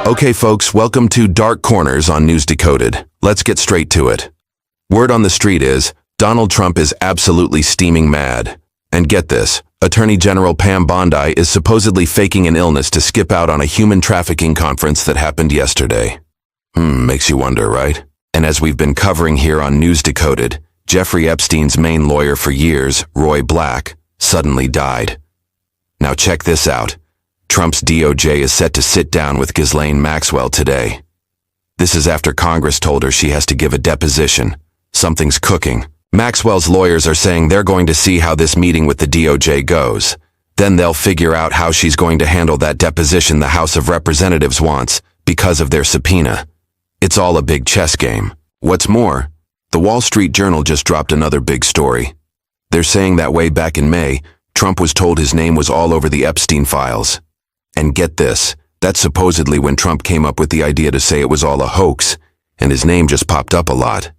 Okay folks, welcome to Dark Corners on NewsDecoded. Let's get straight to it. Word on the street is, Donald Trump is absolutely steaming mad. And get this, Attorney General Pam Bondi is supposedly faking an illness to skip out on a human trafficking conference that happened yesterday. Makes you wonder, right? And as we've been covering here on NewsDecoded, Jeffrey Epstein's main lawyer for years, Roy Black, suddenly died. Now check this out. Trump's DOJ is set to sit down with Ghislaine Maxwell today. This is after Congress told her she has to give a deposition. Something's cooking. Maxwell's lawyers are saying they're going to see how this meeting with the DOJ goes. Then they'll figure out how she's going to handle that deposition the House of Representatives wants because of their subpoena. It's all a big chess game. What's more, the Wall Street Journal just dropped another big story. They're saying that way back in May, Trump was told his name was all over the Epstein files. And get this, that's supposedly when Trump came up with the idea to say it was all a hoax, and his name just popped up a lot.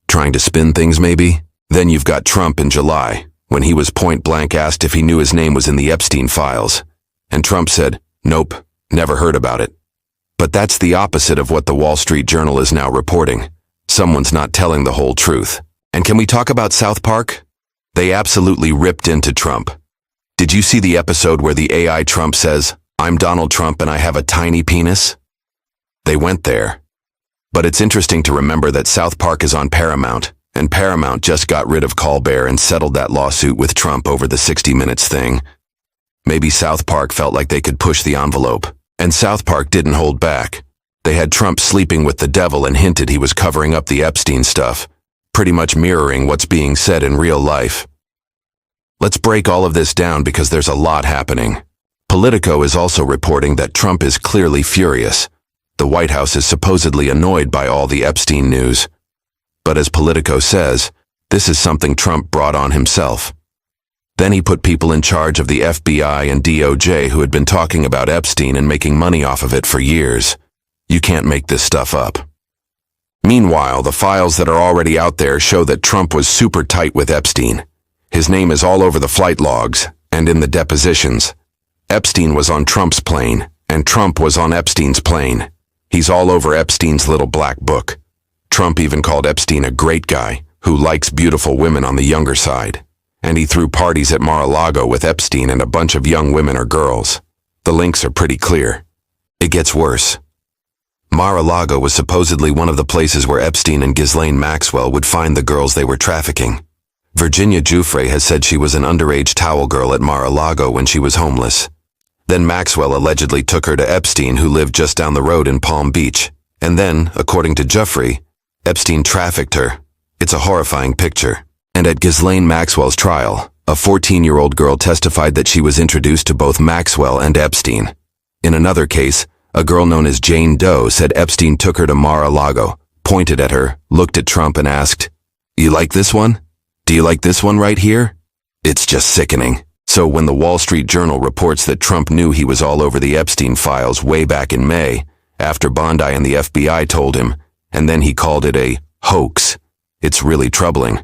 Trying to spin things maybe? Then you've got Trump in July, when he was point blank asked if he knew his name was in the Epstein files. And Trump said, nope, never heard about it. But that's the opposite of what the Wall Street Journal is now reporting. Someone's not telling the whole truth. And can we talk about South Park? They absolutely ripped into Trump. Did you see the episode where the AI Trump says, I'm Donald Trump and I have a tiny penis? They went there. But it's interesting to remember that South Park is on Paramount, and Paramount just got rid of Colbert and settled that lawsuit with Trump over the 60 Minutes thing. Maybe South Park felt like they could push the envelope, and South Park didn't hold back. They had Trump sleeping with the devil and hinted he was covering up the Epstein stuff, pretty much mirroring what's being said in real life. Let's break all of this down because there's a lot happening. Politico is also reporting that Trump is clearly furious. The White House is supposedly annoyed by all the Epstein news. But as Politico says, this is something Trump brought on himself. Then he put people in charge of the FBI and DOJ who had been talking about Epstein and making money off of it for years. You can't make this stuff up. Meanwhile, the files that are already out there show that Trump was super tight with Epstein. His name is all over the flight logs and in the depositions. Epstein was on Trump's plane, and Trump was on Epstein's plane. He's all over Epstein's little black book. Trump even called Epstein a great guy who likes beautiful women on the younger side. And he threw parties at Mar-a-Lago with Epstein and a bunch of young women or girls. The links are pretty clear. It gets worse. Mar-a-Lago was supposedly one of the places where Epstein and Ghislaine Maxwell would find the girls they were trafficking. Virginia Giuffre has said she was an underage towel girl at Mar-a-Lago when she was homeless. Then Maxwell allegedly took her to Epstein, who lived just down the road in Palm Beach. And then, according to Giuffre, Epstein trafficked her. It's a horrifying picture. And at Ghislaine Maxwell's trial, a 14-year-old girl testified that she was introduced to both Maxwell and Epstein. In another case, a girl known as Jane Doe said Epstein took her to Mar-a-Lago, pointed at her, looked at Trump and asked, "You like this one? Do you like this one right here?" It's just sickening. So when the Wall Street Journal reports that Trump knew he was all over the Epstein files way back in May, after Bondi and the FBI told him, and then he called it a hoax, it's really troubling.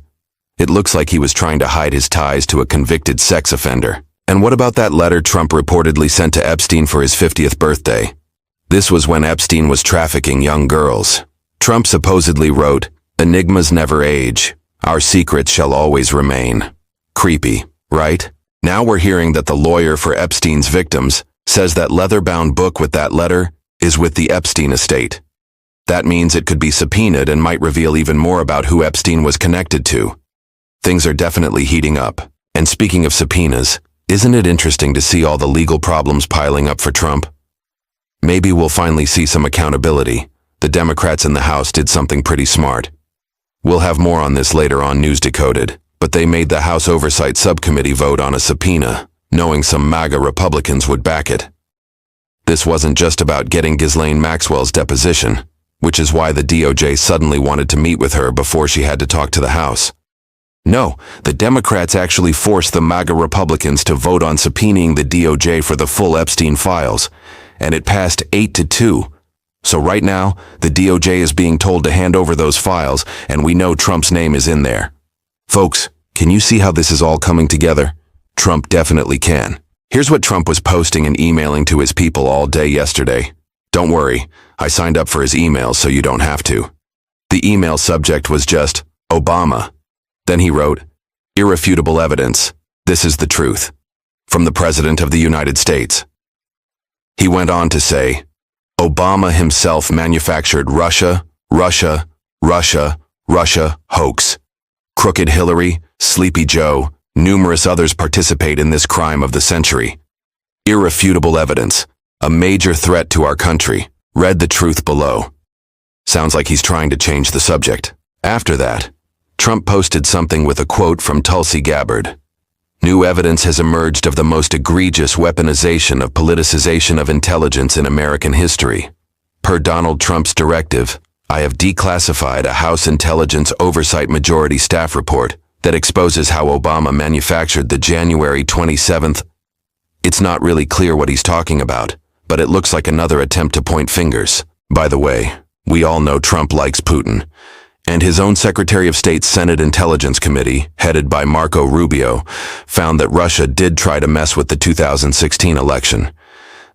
It looks like he was trying to hide his ties to a convicted sex offender. And what about that letter Trump reportedly sent to Epstein for his 50th birthday? This was when Epstein was trafficking young girls. Trump supposedly wrote, "Enigmas never age. Our secrets shall always remain." Creepy, right? Now we're hearing that the lawyer for Epstein's victims says that leather-bound book with that letter is with the Epstein estate. That means it could be subpoenaed and might reveal even more about who Epstein was connected to. Things are definitely heating up. And speaking of subpoenas, isn't it interesting to see all the legal problems piling up for Trump? Maybe we'll finally see some accountability. The Democrats in the House did something pretty smart. We'll have more on this later on NewsDecoded. But they made the House Oversight Subcommittee vote on a subpoena, knowing some MAGA Republicans would back it. This wasn't just about getting Ghislaine Maxwell's deposition, which is why the DOJ suddenly wanted to meet with her before she had to talk to the House. No, the Democrats actually forced the MAGA Republicans to vote on subpoenaing the DOJ for the full Epstein files, and it passed 8-2. So right now, the DOJ is being told to hand over those files, and we know Trump's name is in there. Folks, can you see how this is all coming together? Trump definitely can. Here's what Trump was posting and emailing to his people all day yesterday. Don't worry, I signed up for his email so you don't have to. The email subject was just, Obama. Then he wrote, irrefutable evidence. This is the truth. From the President of the United States. He went on to say, Obama himself manufactured Russia, hoax. Crooked Hillary, Sleepy Joe, numerous others participate in this crime of the century. Irrefutable evidence. A major threat to our country. Read the truth below. Sounds like he's trying to change the subject. After that, Trump posted something with a quote from Tulsi Gabbard. New evidence has emerged of the most egregious weaponization of politicization of intelligence in American history. Per Donald Trump's directive, I have declassified a House Intelligence Oversight Majority Staff report that exposes how Obama manufactured the January 27th. It's not really clear what he's talking about, but it looks like another attempt to point fingers. By the way, we all know Trump likes Putin, and his own Secretary of State's Senate Intelligence Committee, headed by Marco Rubio, found that Russia did try to mess with the 2016 election.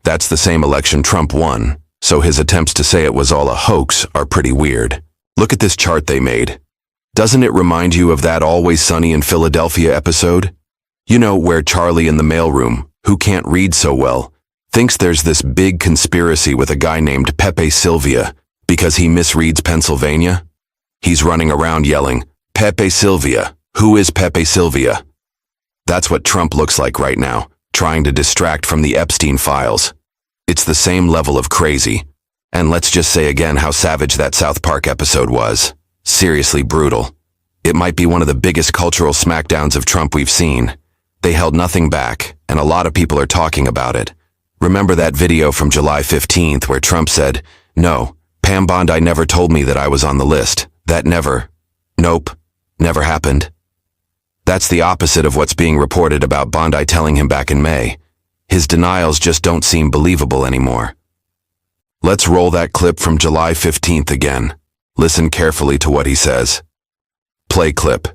That's the same election Trump won, so his attempts to say it was all a hoax are pretty weird. Look at this chart they made. Doesn't it remind you of that Always Sunny in Philadelphia episode? You know, where Charlie in the mailroom, who can't read so well, thinks there's this big conspiracy with a guy named Pepe Sylvia because he misreads Pennsylvania? He's running around yelling, Pepe Sylvia, who is Pepe Sylvia? That's what Trump looks like right now, trying to distract from the Epstein files. It's the same level of crazy. And let's just say again how savage that South Park episode was. Seriously brutal. It might be one of the biggest cultural smackdowns of Trump we've seen. They held nothing back, and a lot of people are talking about it. Remember that video from July 15th where Trump said, no, Pam Bondi never told me that I was on the list. That never happened. That's the opposite of what's being reported about Bondi telling him back in May. His denials just don't seem believable anymore. Let's roll that clip from July 15th again. Listen carefully to what he says. Play clip.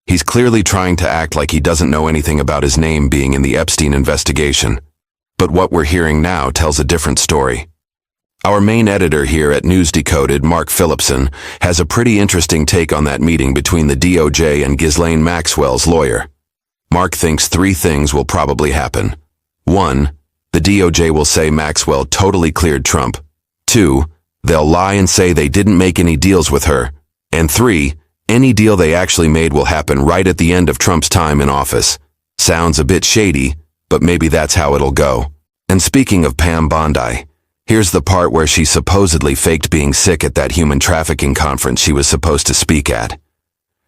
He's clearly trying to act like he doesn't know anything about his name being in the Epstein investigation. But what we're hearing now tells a different story. Our main editor here at NewsDecoded, Mark Phillipson, has a pretty interesting take on that meeting between the DOJ and Ghislaine Maxwell's lawyer. Mark thinks three things will probably happen. 1. The DOJ will say Maxwell totally cleared Trump. 2. They'll lie and say they didn't make any deals with her. And 3. Any deal they actually made will happen right at the end of Trump's time in office. Sounds a bit shady, but maybe that's how it'll go. And speaking of Pam Bondi, here's the part where she supposedly faked being sick at that human trafficking conference she was supposed to speak at.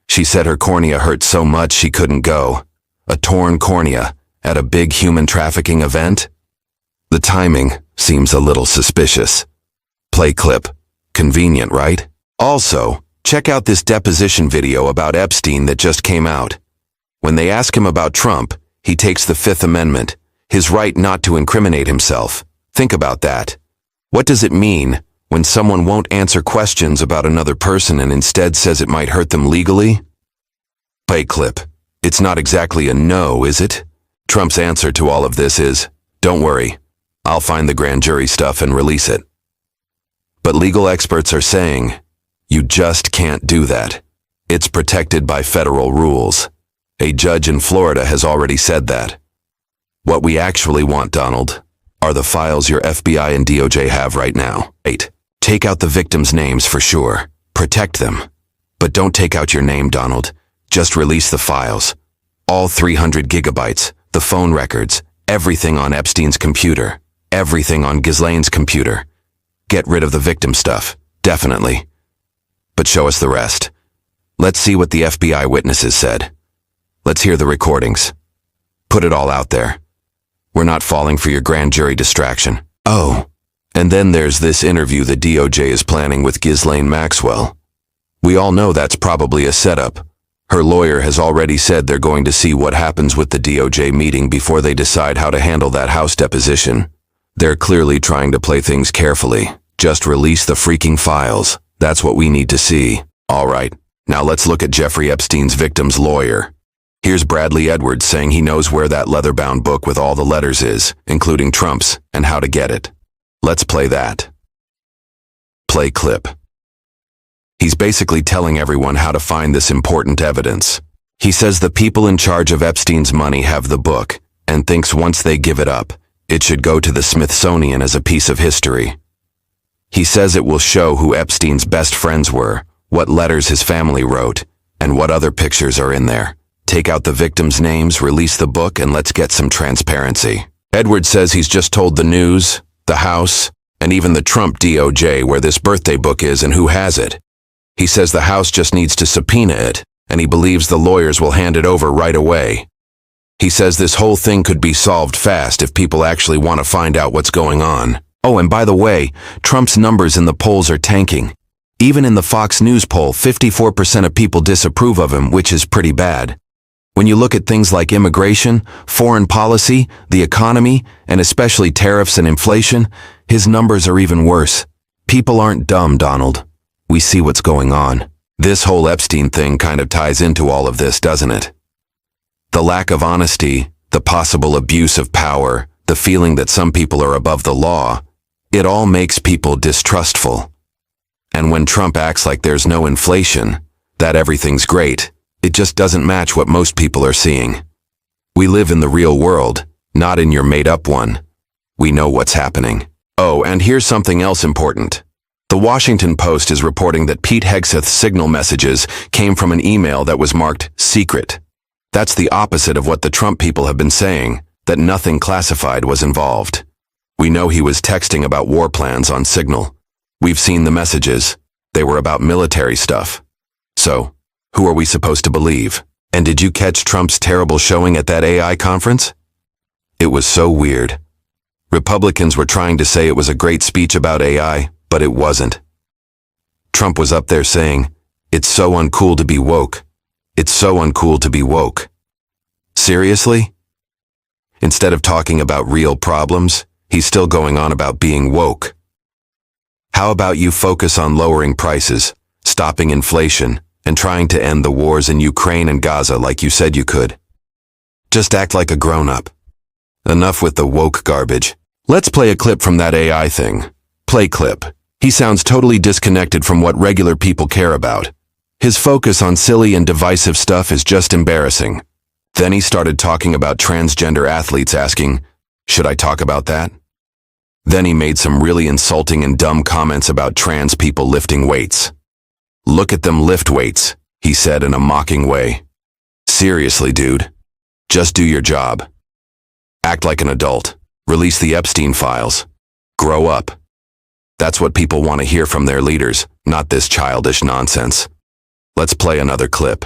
She said her cornea hurt so much she couldn't go. A torn cornea at a big human trafficking event? The timing seems a little suspicious. Play clip. Convenient, right? Also, check out this deposition video about Epstein that just came out. When they ask him about Trump, he takes the Fifth Amendment, his right not to incriminate himself. Think about that. What does it mean when someone won't answer questions about another person and instead says it might hurt them legally? Play clip. It's not exactly a no, is it? Trump's answer to all of this is, don't worry, I'll find the grand jury stuff and release it. But legal experts are saying, you just can't do that. It's protected by federal rules. A judge in Florida has already said that. What we actually want, Donald, are the files your FBI and DOJ have right now. 8. Take out the victims' names for sure. Protect them. But don't take out your name, Donald. Just release the files. All 300 gigabytes, the phone records, everything on Epstein's computer, everything on Ghislaine's computer. Get rid of the victim stuff, definitely. But show us the rest. Let's see what the FBI witnesses said. Let's hear the recordings. Put it all out there. We're not falling for your grand jury distraction. Oh, and then there's this interview the DOJ is planning with Ghislaine Maxwell. We all know that's probably a setup. Her lawyer has already said they're going to see what happens with the DOJ meeting before they decide how to handle that House deposition. They're clearly trying to play things carefully. Just release the freaking files. That's what we need to see. All right, now let's look at Jeffrey Epstein's victim's lawyer. Here's Bradley Edwards saying he knows where that leather-bound book with all the letters is, including Trump's, and how to get it. Let's play that. Play clip. He's basically telling everyone how to find this important evidence. He says the people in charge of Epstein's money have the book, and thinks once they give it up, it should go to the Smithsonian as a piece of history. He says it will show who Epstein's best friends were, what letters his family wrote, and what other pictures are in there. Take out the victims' names, release the book, and let's get some transparency. Edward says he's just told the news, the House, and even the Trump DOJ where this birthday book is and who has it. He says the House just needs to subpoena it, and he believes the lawyers will hand it over right away. He says this whole thing could be solved fast if people actually want to find out what's going on. Oh, and by the way, Trump's numbers in the polls are tanking. Even in the Fox News poll, 54% of people disapprove of him, which is pretty bad. When you look at things like immigration, foreign policy, the economy, and especially tariffs and inflation, his numbers are even worse. People aren't dumb, Donald. We see what's going on. This whole Epstein thing kind of ties into all of this, doesn't it? The lack of honesty, the possible abuse of power, the feeling that some people are above the law, it all makes people distrustful. And when Trump acts like there's no inflation, that everything's great, it just doesn't match what most people are seeing. We live in the real world, not in your made-up one. We know what's happening. Oh, and here's something else important. The Washington Post is reporting that Pete Hegseth's signal messages came from an email that was marked secret. That's the opposite of what the Trump people have been saying, that nothing classified was involved. We know he was texting about war plans on Signal. We've seen the messages. They were about military stuff. So, who are we supposed to believe? And did you catch Trump's terrible showing at that AI conference? It was so weird. Republicans were trying to say it was a great speech about AI, but it wasn't. Trump was up there saying, "It's so uncool to be woke. It's so uncool to be woke." Seriously? Instead of talking about real problems, he's still going on about being woke. How about you focus on lowering prices, stopping inflation, and trying to end the wars in Ukraine and Gaza like you said you could? Just act like a grown-up. Enough with the woke garbage. Let's play a clip from that AI thing. Play clip. He sounds totally disconnected from what regular people care about. His focus on silly and divisive stuff is just embarrassing. Then he started talking about transgender athletes, asking, "Should I talk about that?" Then he made some really insulting and dumb comments about trans people lifting weights. "Look at them lift weights," he said in a mocking way. Seriously, dude. Just do your job. Act like an adult. Release the Epstein files. Grow up. That's what people want to hear from their leaders, not this childish nonsense. Let's play another clip.